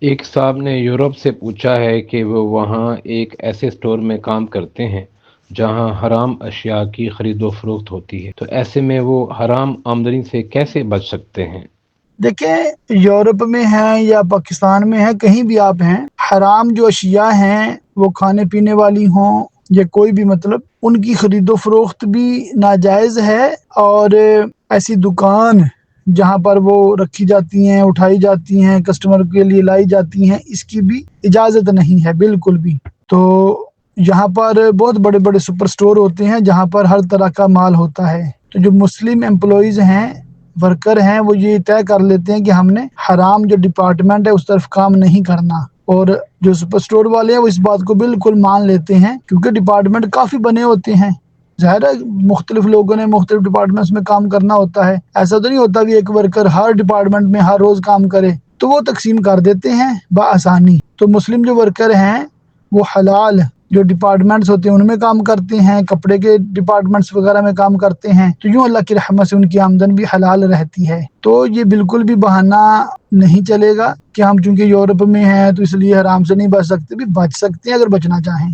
ایک صاحب نے یورپ سے پوچھا ہے کہ وہ وہاں ایک ایسے اسٹور میں کام کرتے ہیں جہاں حرام اشیاء کی خرید و فروخت ہوتی ہے، تو ایسے میں وہ حرام آمدنی سے کیسے بچ سکتے ہیں؟ دیکھیں، یورپ میں ہیں یا پاکستان میں ہیں، کہیں بھی آپ ہیں، حرام جو اشیاء ہیں وہ کھانے پینے والی ہوں یا کوئی بھی، مطلب ان کی خرید و فروخت بھی ناجائز ہے، اور ایسی دکان جہاں پر وہ رکھی جاتی ہیں، اٹھائی جاتی ہیں، کسٹمر کے لیے لائی جاتی ہیں، اس کی بھی اجازت نہیں ہے بالکل بھی۔ تو یہاں پر بہت بڑے بڑے سپر سٹور ہوتے ہیں جہاں پر ہر طرح کا مال ہوتا ہے، تو جو مسلم امپلائیز ہیں، ورکر ہیں، وہ یہ طے کر لیتے ہیں کہ ہم نے حرام جو ڈپارٹمنٹ ہے اس طرف کام نہیں کرنا، اور جو سپر سٹور والے ہیں وہ اس بات کو بالکل مان لیتے ہیں، کیونکہ ڈپارٹمنٹ کافی بنے ہوتے ہیں، ظاہر ہے مختلف لوگوں نے مختلف ڈپارٹمنٹس میں کام کرنا ہوتا ہے، ایسا تو نہیں ہوتا بھی ایک ورکر ہر ڈپارٹمنٹ میں ہر روز کام کرے، تو وہ تقسیم کر دیتے ہیں بآسانی۔ تو مسلم جو ورکر ہیں وہ حلال جو ڈپارٹمنٹس ہوتے ہیں ان میں کام کرتے ہیں، کپڑے کے ڈپارٹمنٹس وغیرہ میں کام کرتے ہیں، تو یوں اللہ کی رحمت سے ان کی آمدن بھی حلال رہتی ہے۔ تو یہ بالکل بھی بہانہ نہیں چلے گا کہ ہم چونکہ یورپ میں ہیں تو اس لیے حرام سے نہیں بچ سکتے، بھی بچ سکتے ہیں اگر بچنا چاہیں۔